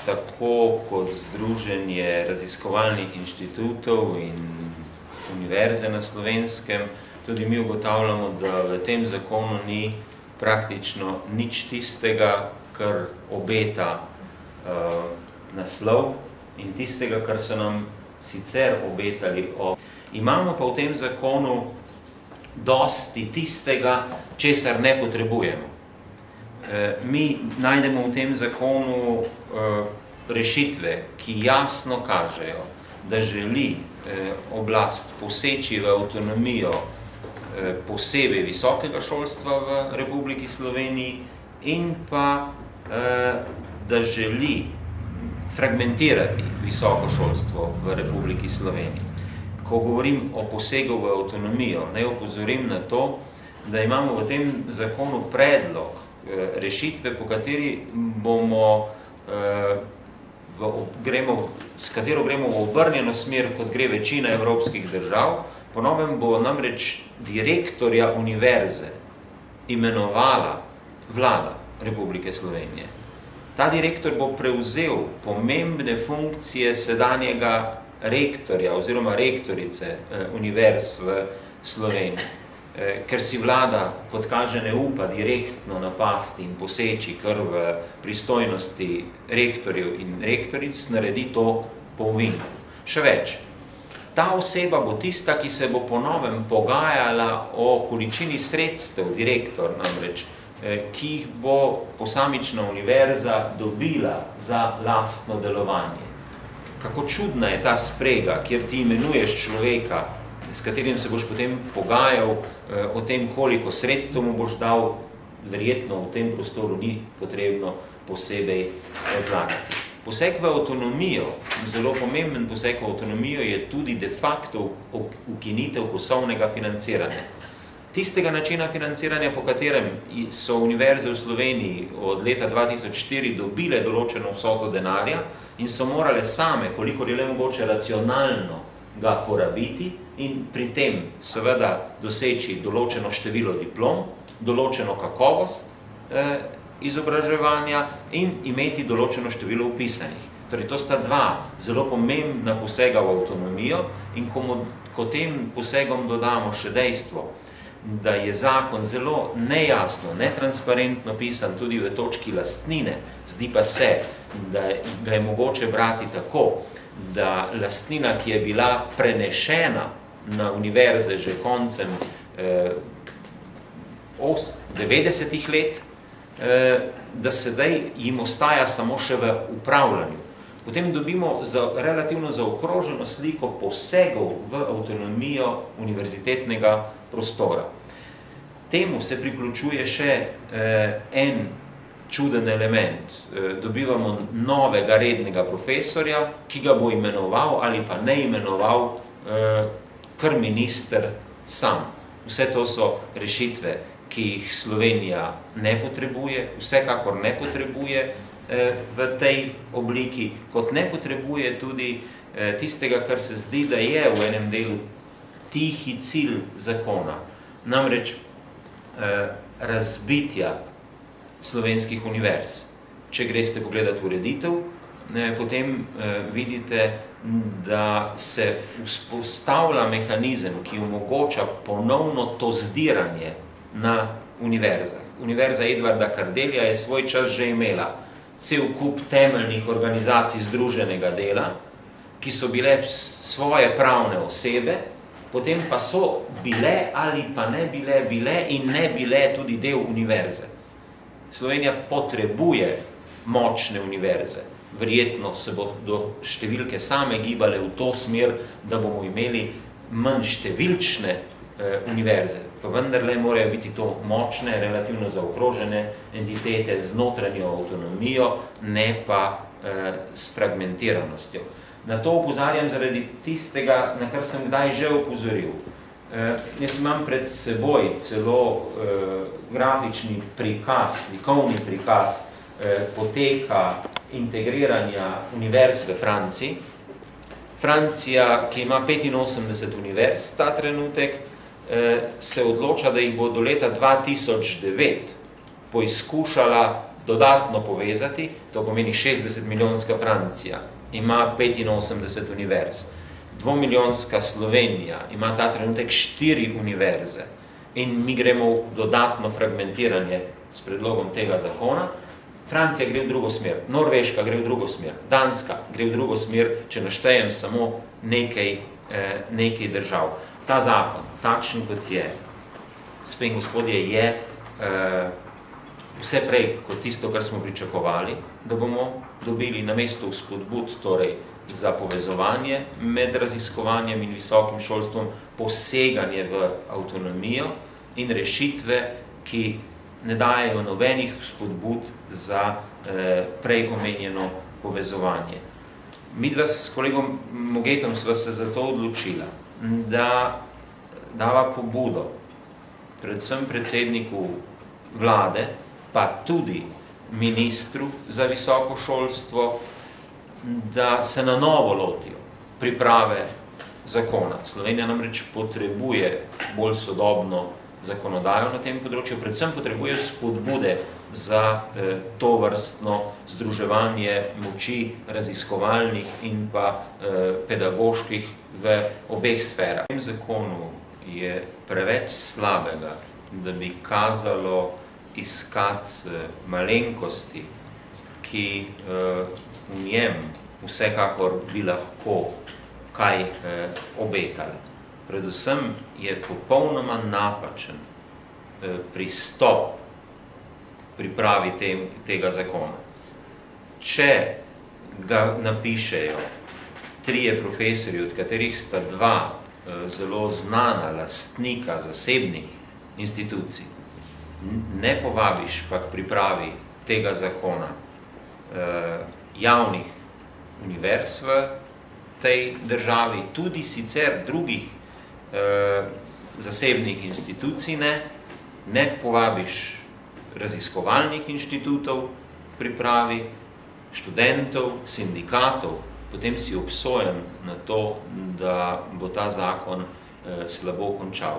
tako kot Združenje raziskovalnih inštitutov in univerze na Slovenskem, tudi mi ugotavljamo, da v tem zakonu ni praktično nič tistega, kar obeta naslov in tistega, kar so nam sicer obetali. Imamo pa v tem zakonu dosti tistega, česar ne potrebujemo. Mi najdemo v tem zakonu rešitve, ki jasno kažejo, da želi oblast poseči v avtonomijo posebej visokega šolstva v Republiki Sloveniji in pa, da želi fragmentirati visoko šolstvo v Republiki Sloveniji. Ko govorim o posegu v avtonomijo, naj opozorim na to, da imamo v tem zakonu predlog rešitve, po kateri bomo s katero gremo v obrnjeno smer, kot gre večina evropskih držav. Po novem bo namreč direktorja univerze imenovala vlada Republike Slovenije. Ta direktor bo prevzel pomembne funkcije sedanjega rektorja oziroma rektorice univerz v Sloveniji. Ker si vlada, kot kaže, ne upa direktno napasti in poseči kar v pristojnosti rektorjev in rektoric, naredi to po ovinku. Še več, ta oseba bo tista, ki se bo po novem pogajala o količini sredstev, direktor namreč, ki jih bo posamična univerza dobila za lastno delovanje. Kako čudna je ta sprega, kjer ti imenuješ človeka, s katerim se boš potem pogajal o tem, koliko sredstev mu boš dal, verjetno v tem prostoru ni potrebno posebej razlagati. Poseg v avtonomijo, zelo pomemben poseg v avtonomijo je tudi de facto ukinitev kosovnega financiranja. Tistega načina financiranja, po katerem so univerze v Sloveniji od leta 2004 dobile določeno vsoto denarja in so morale same, kolikor je le mogoče, racionalno ga porabiti in pri tem seveda doseči določeno število diplom, določeno kakovost izobraževanja in imeti določeno število vpisanih. Torej, to sta dva zelo pomembna posega v avtonomijo in ko tem posegom dodamo še dejstvo, da je zakon zelo nejasno, netransparentno pisan tudi v točki lastnine, zdi pa se, da ga je mogoče brati tako, da lastnina, ki je bila prenešena na univerze že koncem 90-ih let, da sedaj jim ostaja samo še v upravljanju. Potem dobimo relativno zaokroženo sliko posegov v avtonomijo univerzitetnega prostora. Temu se priključuje še en čuden element. Dobivamo novega rednega profesorja, ki ga bo imenoval ali pa ne imenoval kar minister sam. Vse to so rešitve, ki jih Slovenija ne potrebuje, vsekakor ne potrebuje v tej obliki, kot ne potrebuje tudi tistega, kar se zdi, da je v enem delu tihi cilj zakona. Namreč razbitja slovenskih univerz. Če greste pogledati ureditev, potem vidite, da se vzpostavlja mehanizem, ki omogoča ponovno to zdiranje na univerzah. Univerza Edvarda Kardelja je svoj čas že imela cel kup temeljnih organizacij združenega dela, ki so bile svoje pravne osebe, potem pa so bile ali pa ne bile in ne bile tudi del univerze. Slovenija potrebuje močne univerze. Verjetno se bo do številke same gibale v to smer, da bomo imeli manj številčne univerze. Pa vendarle morajo biti to močne, relativno zaokrožene entitete z notranjo avtonomijo, ne pa s fragmentiranostjo. Na to opozarjam zaradi tistega, na kar sem kdaj že opozoril. Jaz imam pred seboj celo grafični prikaz, slikovni prikaz poteka integriranja univerz v Franciji. Francija, ki ima 85 univerz ta trenutek, se odloča, da jih bo do leta 2009 poizkušala dodatno povezati, to pomeni 60-milijonska Francija, ima 85 univerz, 2-milijonska Slovenija ima ta trenutek 4 univerze in mi gremo v dodatno fragmentiranje s predlogom tega zakona. Francija gre v drugo smer, Norveška gre v drugo smer, Danska gre v drugo smer, če naštejem samo nekaj držav. Ta zakon, takšen kot je, gospe in gospodje, je vse prej kot tisto, kar smo pričakovali, da bomo dobili namesto vzpodbud, torej za povezovanje med raziskovanjem in visokim šolstvom, poseganje v avtonomijo in rešitve, ki ne dajejo nobenih vzpodbud za prej omenjeno povezovanje. Midva s kolegom Mogetom sva se zato odločila, da dava pobudo predvsem predsedniku vlade, pa tudi ministru za visoko šolstvo, da se na novo lotijo priprave zakona. Slovenija namreč potrebuje bolj sodobno zakonodajo na tem področju, predvsem potrebuje spodbude za to vrstno združevanje moči raziskovalnih in pa pedagoških v obeh sferah. V tem zakonu je preveč slabega, da bi kazalo iskati malenkosti, ki v njem vsekakor bi lahko kaj obetali. Predvsem je popolnoma napačen pristop pripravi tega zakona. Če ga napišejo 3 profesorji, od katerih sta 2 zelo znana lastnika zasebnih institucij, ne povabiš pa k pripravi tega zakona javnih univerz v tej državi, tudi sicer drugih zasebnih institucij, ne povabiš raziskovalnih inštitutov pripravi, študentov, sindikatov, potem si obsojen na to, da bo ta zakon slabo končal.